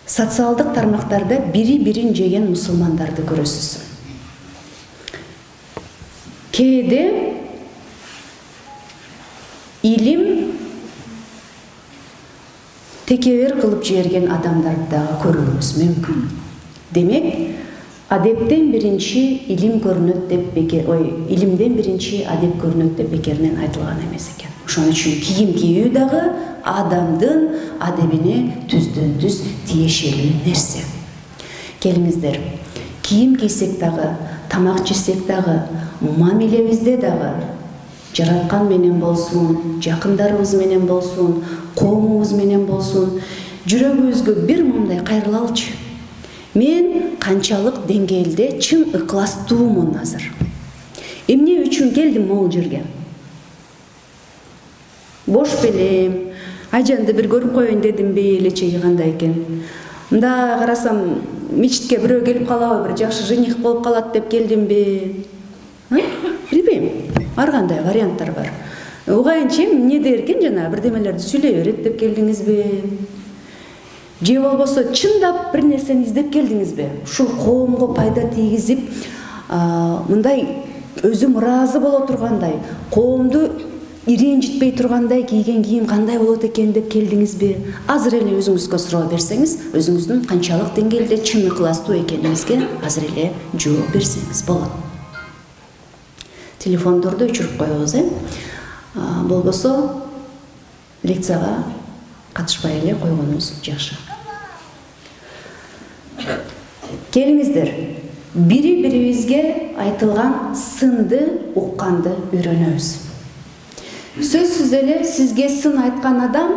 социалдык тармактарда бири-бирин жеген мусулмандарды көрөсүз. Кээде илим текебер кылып жиберген адамдарды да көрүүбүз мүмкүн. Демек, адептен биринчи илим көрүнөт деп илимден биринчи адеп көрүнөт деп бекеринен айтылган эмес экен. Ошон үчүн кийим кийүү дагы адамдын адебине түздөн-түз тиешелүү нерсе. Келиңиздер, кийим кийсек дагы, тамак жесек дагы, мамилебизде дагы жараткан менен болсун, жакындарыбыз менен болсун, коомубуз менен болсун, жүрөгүбүзгө бир мындай кайрылалычы. Мен канчалык деңгээлде чын ыкластуумун азыр. Эмне үчүн келдим могул жерге? Бош белем, ажанды бир көрүп коеюн дедимби, элече кандай экен. Мында карасам, мечитке бирөө келип калабы, бир жакшы жених болуп калат деп келдимби? Билбейм. Ар кандай варианттар бар. Угайынчы эмне деркен жана бирдемелерди сүйлөй берет деп келдиңизби? Же болбосо чындап бир нерсени издеп келдиңизби? Ушул коомго пайда тийгизип, мындай өзүм ыраазы боло тургандай, коомду иренжитпей тургандай кийген кийим кандай болот экен деп келдиңизби? Азыр эле өзүңүзгө суроо берсеңиз, өзүңүздүн канчалык деңгээлде чын ыкластуу экениңизге азыр эле жооп берсеңиз болот. Телефондорду өчүрүп коебуз, болбосо лекцияга катышпай эле койгонубуз жакшы. Келиңиздер, бири-бирибизге айтылган сынды укканды үйрөнөбүз. Сөзсүз эле сизге сын айткан адам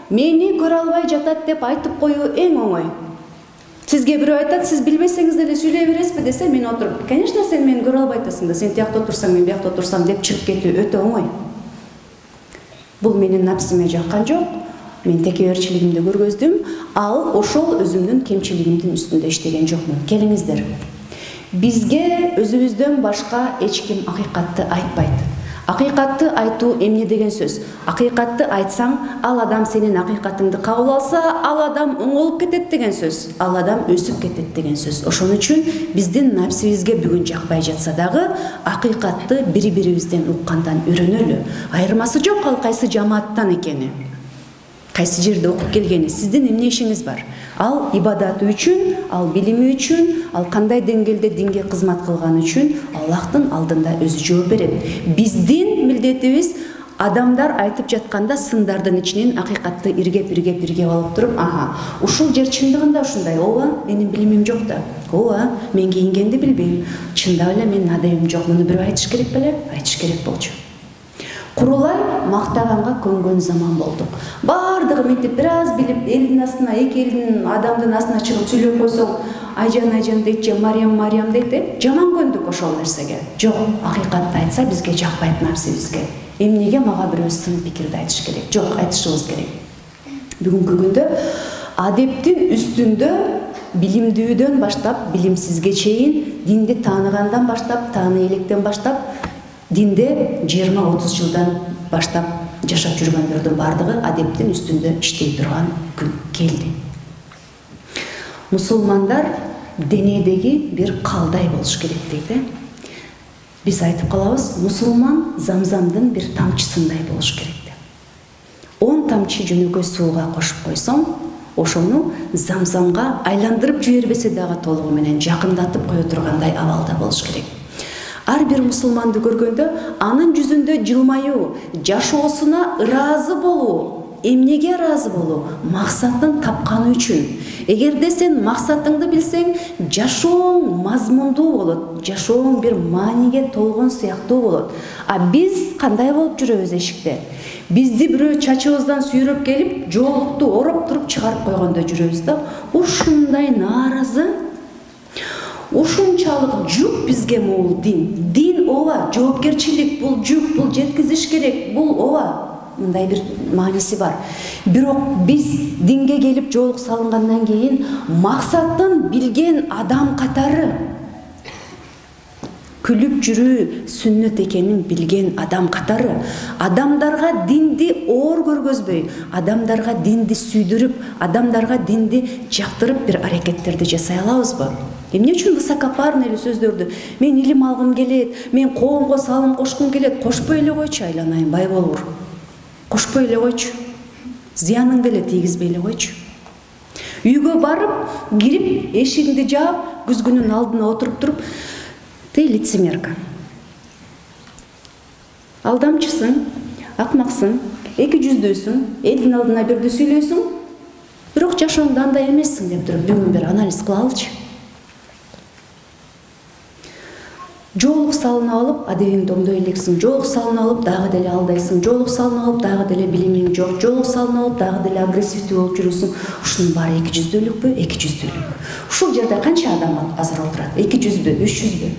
мени көрө албай жатат деп айтып коюу эң оңой. Сизге бирөө айтат, сиз билбесеңиз деле сүйлөй бересизби десе, мен отуруп, конечно, сен мени көрө албай атасың да, сен тиякта отурсаң, мен биякта отурсам деп чыгып кетүү өтө оңой. Бул менин напсиме жаккан жок. Мен текеберчилигимди көргөздүм, ал ошол өзүмдүн кемчилигимдин үстүндө иштеген жокмун. Келиңиздер. Бизге өзүбүздөн башка эч ким акыйкатты айтпайт. Акыйкатты айтуу эмне деген сөз? Акыйкатты айтсаң, ал адам сенин акыйкатыңды кабыл алса, ал адам оңолуп кетет деген сөз. Ал адам өсүп кетет деген сөз. Ошон үчүн биздин напсибизге бүгүн жакпай жатса дагы, акыйкатты бири-бирибизден уккандан үйрөнөлү. Айырмасы жок ал кайсы жамааттан экени, кайсы жерде окуп келгени, сиздин эмне ишиңиз бар? Ал ибадаты үчүн, ал билими үчүн, ал кандай деңгээлде динге кызмат кылганы үчүн Аллахтын алдында өзү жооп берет. Биздин милдетибиз адамдар айтып жатканда сындардын ичинен акыйкатты иргеп алып туруп, ушул жер чындыгында ушундай, ооба, менин билимим жок да. Ооба, мен кийингенди билбейм. Чындап эле менин адебим жок. Муну бирөө айтыш керек беле? Айтыш керек болчу. Курулай мактаганга көнгөн заман болду. Бардыгы мынтип бир аз билип, элдин астына, эки элдин адамдын астына чыгып сүйлөп койсоң, айжан дейт же Мариям дейт, жаман көндүк ошол нерсеге. Жок, акыйкатты айтса бизге жакпайт напсибизге. Эмнеге мага бирөө сын пикирди айтыш керек? Жок, айтышыбыз керек. Бүгүнкү күндө адептин үстүндө билимдүүдөн баштап билимсизге чейин, динди тааныгандан баштап, тааны электен баштап, динде 20-30 жылдан баштап жашап жүргөндөрдүн бардыгы адептин үстүндө иштей турган күн келди. Мусулмандар денедеги бир калдай болуш керек дейт. Биз айтып калабыз, мусулман замзамдын бир тамчысындай болуш керек. 10 тамчы жөнөкөй сууга кошуп койсоң, ошону замзамга айландырып жибербесе дагы толугу менен жакындатып кое тургандай абалда болуш керек. Ар бир мусулманды көргөндө анын жүзүндө жылмаюу, жашоосуна ыраазы болуу. Эмнеге ыраазы болуу? Максатын тапканы үчүн. Эгерде сен максатыңды билсең, жашооң мазмундуу болот, жашооң бир мааниге толгон сыяктуу болот. А биз кандай болуп жүрөбүз эшикте? Бизди бирөө чачыбыздан сүйрөп келип, жоолукту ороп туруп чыгарып койгондо жүрөбүз да, ушундай нааразы. Ушунчалык жүк бизге могул дин. Дин ооба, жоопкерчилик, бул жүк, бул жеткизиш керек, бул ооба, мындай бир мааниси бар. Бирок биз динге келип жоолук салынгандан кийин максатын билген адам катары күлүп жүрүү сүннөт экенин билген адам катары адамдарга динди оор көргөзбөй, адамдарга динди сүйдүрүп, адамдарга динди жактырып бир аракеттерди жасай алабызбы? Эмне үчүн высокопарный эле сөздөрдү мен илим алгым келет, мен коомго салым кошкум келет, кошпой эле койчу, айланайын бай болур. Кошпой эле койчу. Зыянын деле тийгизбей эле койчу. Үйгө барып, кирип, эшигиңди жаап, күзгүнүн алдына отуруп туруп, ты лицемерка. Алдамчысың, акмаксың, эки жүздүүсүң, элдин алдына бирди сүйлөйсүң, бирок жашооңдо андай эмессиң деп туруп бүгүн бир анализ кыла алчы. Жоолук салынып алып, адегиңди оңдой элексиң. Жоолук салынып алып, дагы деле алдайсың. Жоолук салынып алып, дагы деле билимиң жок. Жоолук салынып алып, дагы деле агрессивдүү болуп жүрүсүң. Ушунун баары 200-дүүлүкпү? 200-дүүлүк. Ушул жерде канча адам азыр отурат? 200бү, 300бү?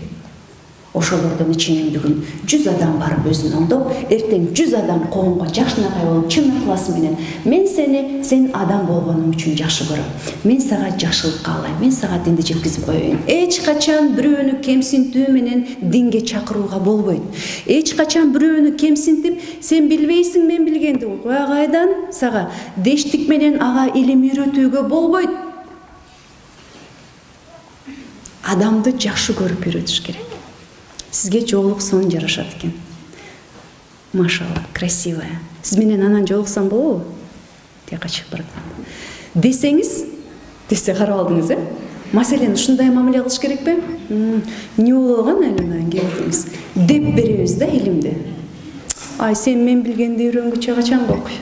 Ошолордун ичинен бүгүн 100 адам барып өзүн оңдоп, эртең 100 адам коомго жакшынакай болуп, чын ыкласы менен мен сени сен адам болгонуң үчүн жакшы көрөм. Мен сага жакшылык каалайм. Мен сага динди жеткизип коеюн. Эч качан бирөөнү кемсинтүү менен динге чакырууга болбойт. Эч качан бирөөнү кемсинтип, сен билбейсиң, мен билгенди. Кайдан сага дештик менен ага илим үйрөтүүгө болбойт. Адамды жакшы көрүп үйрөтүш керек. Сизге жоолук сонун жарашат экен. Машалла, красивая. Сиз менен анан жолуксам болобу? Тияка чыгып баратканда. Десеңиз, десе карап алдыңыз, Маселени ушундай мамиле кылыш керекпи? Не болгон айланайын келдиңиз? Деп беребиз да илимди. Ай, сен мен билгенди үйрөнгүчө качан болуй?